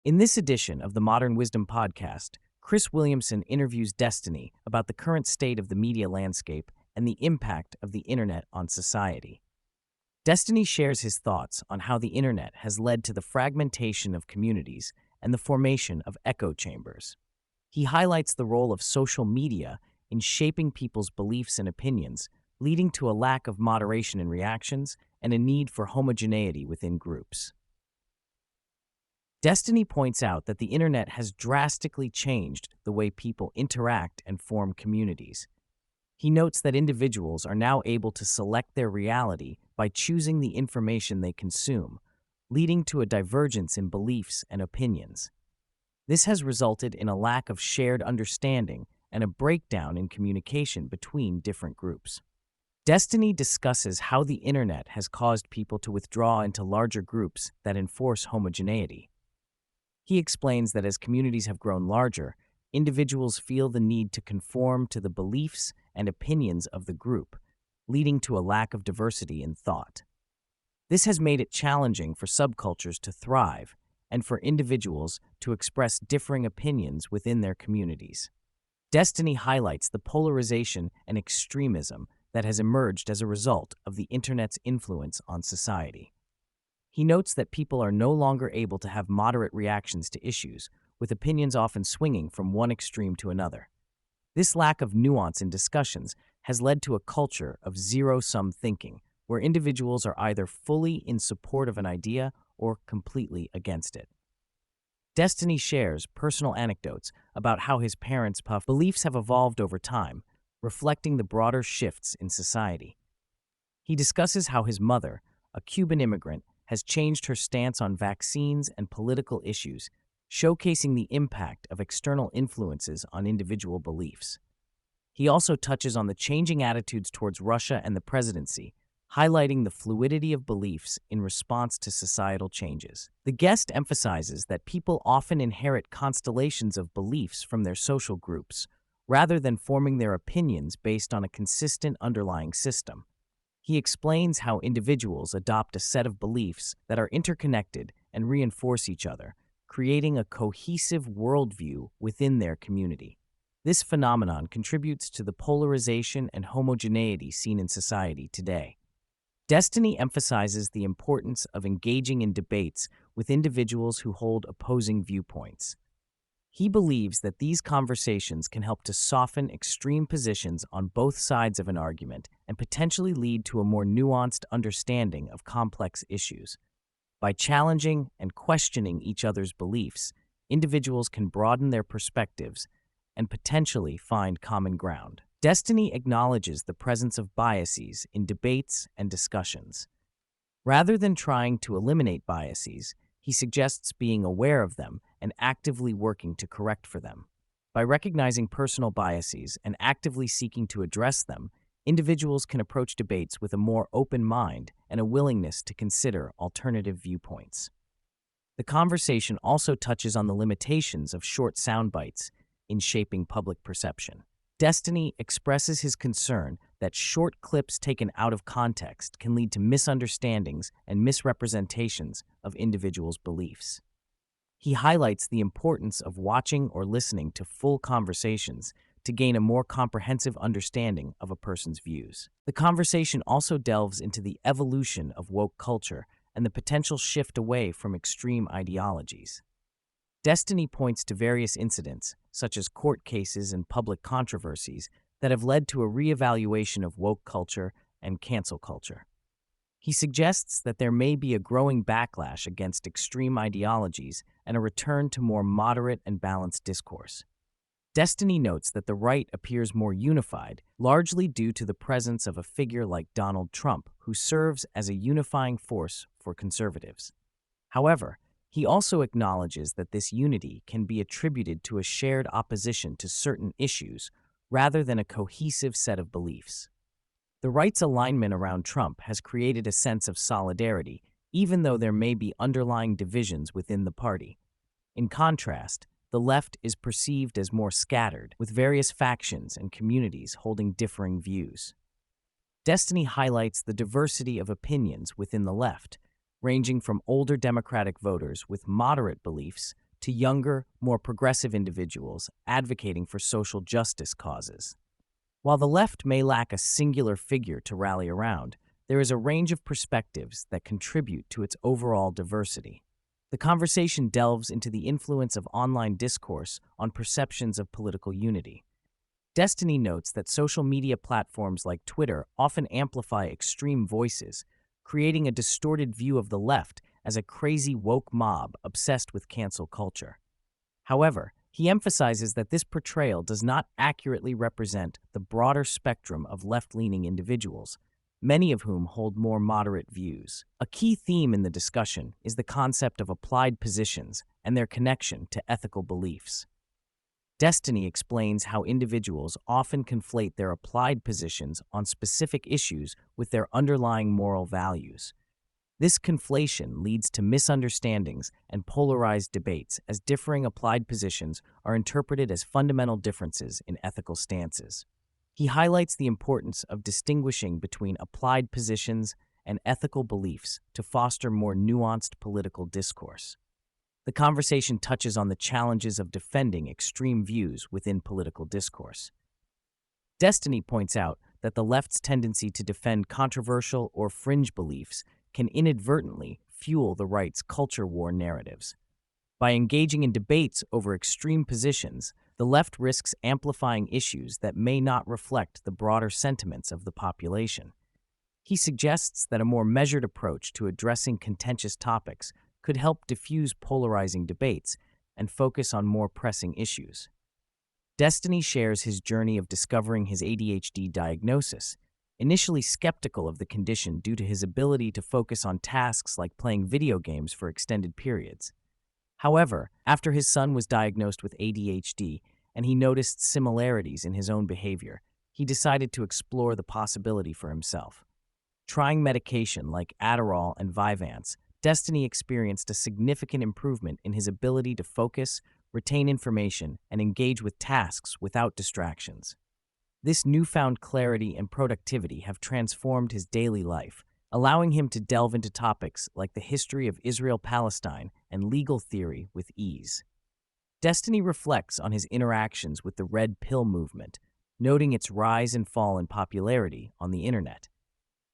In this edition of the Modern Wisdom podcast, Chris Williamson interviews Destiny about the current state of the media landscape and the impact of the internet on society. Destiny shares his thoughts on how the internet has led to the fragmentation of communities and the formation of echo chambers. He highlights the role of social media in shaping people's beliefs and opinions, leading to a lack of moderation in reactions and a need for homogeneity within groups. Destiny points out that the internet has drastically changed the way people interact and form communities. He notes that individuals are now able to select their reality by choosing the information they consume, leading to a divergence in beliefs and opinions. This has resulted in a lack of shared understanding and a breakdown in communication between different groups. Destiny discusses how the internet has caused people to withdraw into larger groups that enforce homogeneity. He explains that as communities have grown larger, individuals feel the need to conform to the beliefs and opinions of the group, leading to a lack of diversity in thought. This has made it challenging for subcultures to thrive and for individuals to express differing opinions within their communities. Destiny highlights the polarization and extremism that has emerged as a result of the internet's influence on society. He notes that people are no longer able to have moderate reactions to issues, with opinions often swinging from one extreme to another. This lack of nuance in discussions has led to a culture of zero-sum thinking, where individuals are either fully in support of an idea or completely against it. Destiny shares personal anecdotes about how his parents' beliefs have evolved over time, reflecting the broader shifts in society. He discusses how his mother, a Cuban immigrant, has changed her stance on vaccines and political issues, showcasing the impact of external influences on individual beliefs. He also touches on the changing attitudes towards Russia and the presidency, highlighting the fluidity of beliefs in response to societal changes. The guest emphasizes that people often inherit constellations of beliefs from their social groups, rather than forming their opinions based on a consistent underlying system. He explains how individuals adopt a set of beliefs that are interconnected and reinforce each other, creating a cohesive worldview within their community. This phenomenon contributes to the polarization and homogeneity seen in society today. Destiny emphasizes the importance of engaging in debates with individuals who hold opposing viewpoints. He believes that these conversations can help to soften extreme positions on both sides of an argument and potentially lead to a more nuanced understanding of complex issues. By challenging and questioning each other's beliefs, individuals can broaden their perspectives and potentially find common ground. Destiny acknowledges the presence of biases in debates and discussions. Rather than trying to eliminate biases, he suggests being aware of them and actively working to correct for them. By recognizing personal biases and actively seeking to address them, individuals can approach debates with a more open mind and a willingness to consider alternative viewpoints. The conversation also touches on the limitations of short sound bites in shaping public perception. Destiny expresses his concern that short clips taken out of context can lead to misunderstandings and misrepresentations of individuals' beliefs. He highlights the importance of watching or listening to full conversations to gain a more comprehensive understanding of a person's views. The conversation also delves into the evolution of woke culture and the potential shift away from extreme ideologies. Destiny points to various incidents, such as court cases and public controversies, that have led to a reevaluation of woke culture and cancel culture. He suggests that there may be a growing backlash against extreme ideologies and a return to more moderate and balanced discourse. Destiny notes that the right appears more unified, largely due to the presence of a figure like Donald Trump, who serves as a unifying force for conservatives. However, he also acknowledges that this unity can be attributed to a shared opposition to certain issues rather than a cohesive set of beliefs. The right's alignment around Trump has created a sense of solidarity, even though there may be underlying divisions within the party. In contrast, the left is perceived as more scattered, with various factions and communities holding differing views. Destiny highlights the diversity of opinions within the left, ranging from older Democratic voters with moderate beliefs to younger, more progressive individuals advocating for social justice causes. While the left may lack a singular figure to rally around, there is a range of perspectives that contribute to its overall diversity. The conversation delves into the influence of online discourse on perceptions of political unity. Destiny notes that social media platforms like Twitter often amplify extreme voices, creating a distorted view of the left as a crazy woke mob obsessed with cancel culture. However, he emphasizes that this portrayal does not accurately represent the broader spectrum of left-leaning individuals, many of whom hold more moderate views. A key theme in the discussion is the concept of applied positions and their connection to ethical beliefs. Destiny explains how individuals often conflate their applied positions on specific issues with their underlying moral values. This conflation leads to misunderstandings and polarized debates as differing applied positions are interpreted as fundamental differences in ethical stances. He highlights the importance of distinguishing between applied positions and ethical beliefs to foster more nuanced political discourse. The conversation touches on the challenges of defending extreme views within political discourse. Destiny points out that the left's tendency to defend controversial or fringe beliefs can inadvertently fuel the right's culture war narratives. By engaging in debates over extreme positions, the left risks amplifying issues that may not reflect the broader sentiments of the population. He suggests that a more measured approach to addressing contentious topics could help diffuse polarizing debates and focus on more pressing issues. Destiny shares his journey of discovering his ADHD diagnosis, initially skeptical of the condition due to his ability to focus on tasks like playing video games for extended periods. However, after his son was diagnosed with ADHD and he noticed similarities in his own behavior, he decided to explore the possibility for himself. Trying medication like Adderall and Vyvanse, Destiny experienced a significant improvement in his ability to focus, retain information, and engage with tasks without distractions. This newfound clarity and productivity have transformed his daily life, allowing him to delve into topics like the history of Israel-Palestine and legal theory with ease. Destiny reflects on his interactions with the Red Pill movement, noting its rise and fall in popularity on the internet.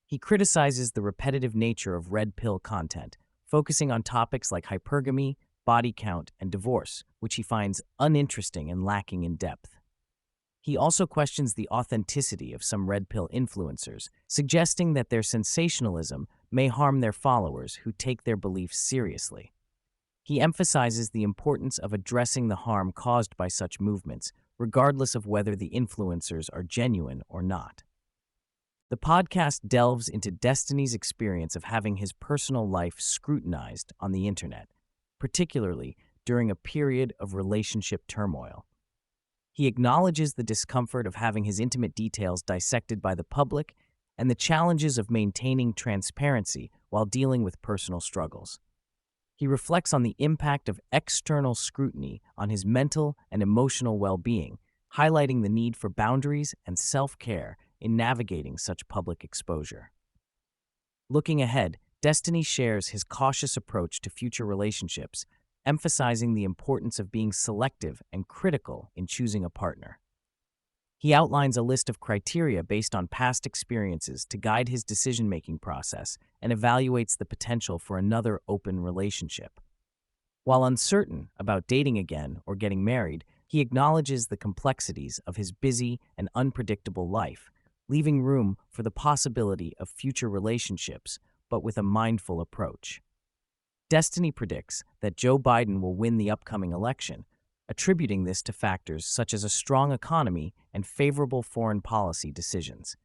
He criticizes the repetitive nature of Red Pill content, focusing on topics like hypergamy, body count, and divorce, which he finds uninteresting and lacking in depth. He also questions the authenticity of some Red Pill influencers, suggesting that their sensationalism may harm their followers who take their beliefs seriously. He emphasizes the importance of addressing the harm caused by such movements, regardless of whether the influencers are genuine or not. The podcast delves into Destiny's experience of having his personal life scrutinized on the internet, particularly during a period of relationship turmoil. He acknowledges the discomfort of having his intimate details dissected by the public and the challenges of maintaining transparency while dealing with personal struggles. He reflects on the impact of external scrutiny on his mental and emotional well-being, highlighting the need for boundaries and self-care in navigating such public exposure. Looking ahead, Destiny shares his cautious approach to future relationships, emphasizing the importance of being selective and critical in choosing a partner. He outlines a list of criteria based on past experiences to guide his decision-making process and evaluates the potential for another open relationship. While uncertain about dating again or getting married, he acknowledges the complexities of his busy and unpredictable life, leaving room for the possibility of future relationships, but with a mindful approach. Destiny predicts that Joe Biden will win the upcoming election, attributing this to factors such as a strong economy and favorable foreign policy decisions.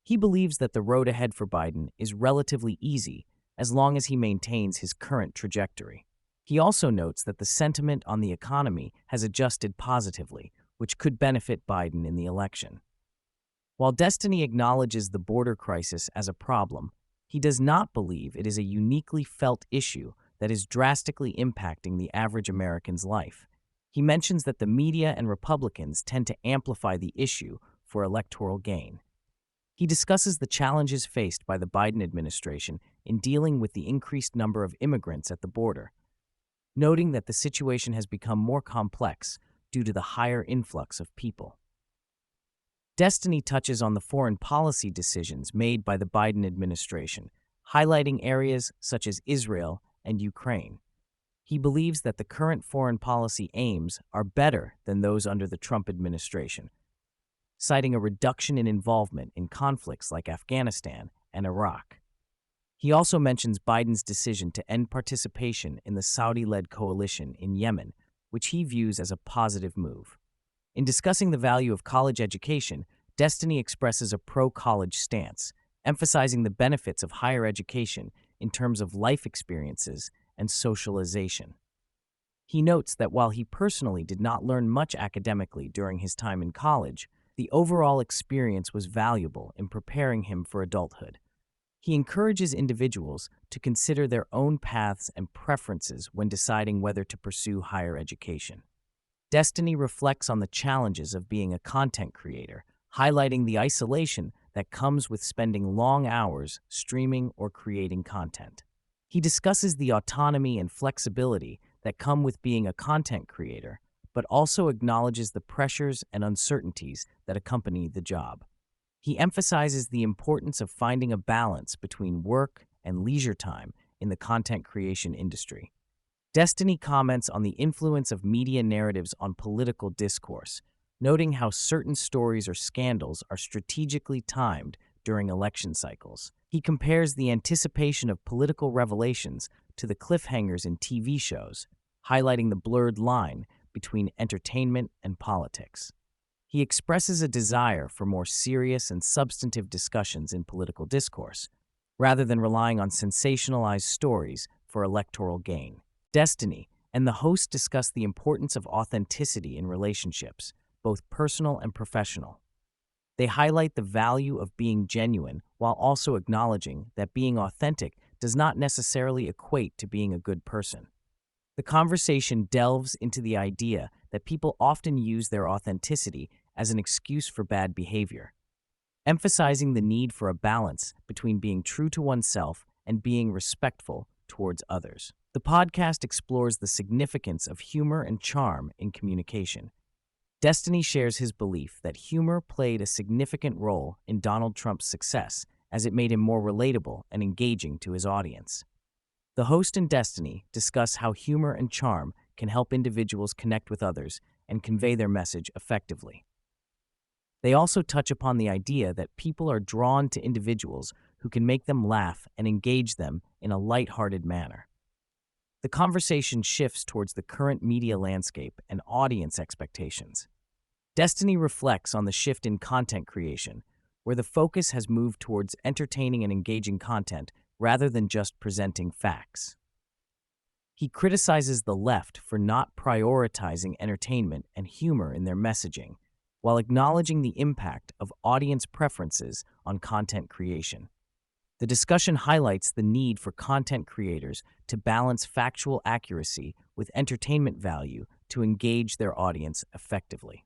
He believes that the road ahead for Biden is relatively easy as long as he maintains his current trajectory. He also notes that the sentiment on the economy has adjusted positively, which could benefit Biden in the election. While Destiny acknowledges the border crisis as a problem, he does not believe it is a uniquely felt issue that is drastically impacting the average American's life. He mentions that the media and Republicans tend to amplify the issue for electoral gain. He discusses the challenges faced by the Biden administration in dealing with the increased number of immigrants at the border. noting that the situation has become more complex due to the higher influx of people. Destiny touches on the foreign policy decisions made by the Biden administration, highlighting areas such as Israel and Ukraine. He believes that the current foreign policy aims are better than those under the Trump administration, citing a reduction in involvement in conflicts like Afghanistan and Iraq. He also mentions Biden's decision to end participation in the Saudi-led coalition in Yemen, which he views as a positive move. In discussing the value of college education, Destiny expresses a pro-college stance, emphasizing the benefits of higher education in terms of life experiences and socialization. He notes that while he personally did not learn much academically during his time in college, the overall experience was valuable in preparing him for adulthood. He encourages individuals to consider their own paths and preferences when deciding whether to pursue higher education. Destiny reflects on the challenges of being a content creator, highlighting the isolation that comes with spending long hours streaming or creating content. He discusses the autonomy and flexibility that come with being a content creator, but also acknowledges the pressures and uncertainties that accompany the job. He emphasizes the importance of finding a balance between work and leisure time in the content creation industry. Destiny comments on the influence of media narratives on political discourse, noting how certain stories or scandals are strategically timed during election cycles. He compares the anticipation of political revelations to the cliffhangers in TV shows, highlighting the blurred line between entertainment and politics. He expresses a desire for more serious and substantive discussions in political discourse, rather than relying on sensationalized stories for electoral gain. Destiny and the host discuss the importance of authenticity in relationships, both personal and professional. They highlight the value of being genuine while also acknowledging that being authentic does not necessarily equate to being a good person. The conversation delves into the idea that people often use their authenticity as an excuse for bad behavior, emphasizing the need for a balance between being true to oneself and being respectful towards others. The podcast explores the significance of humor and charm in communication. Destiny shares his belief that humor played a significant role in Donald Trump's success, as it made him more relatable and engaging to his audience. The host and Destiny discuss how humor and charm can help individuals connect with others and convey their message effectively. They also touch upon the idea that people are drawn to individuals who can make them laugh and engage them in a lighthearted manner. The conversation shifts towards the current media landscape and audience expectations. Destiny reflects on the shift in content creation, where the focus has moved towards entertaining and engaging content rather than just presenting facts. He criticizes the left for not prioritizing entertainment and humor in their messaging, while acknowledging the impact of audience preferences on content creation. The discussion highlights the need for content creators to balance factual accuracy with entertainment value to engage their audience effectively.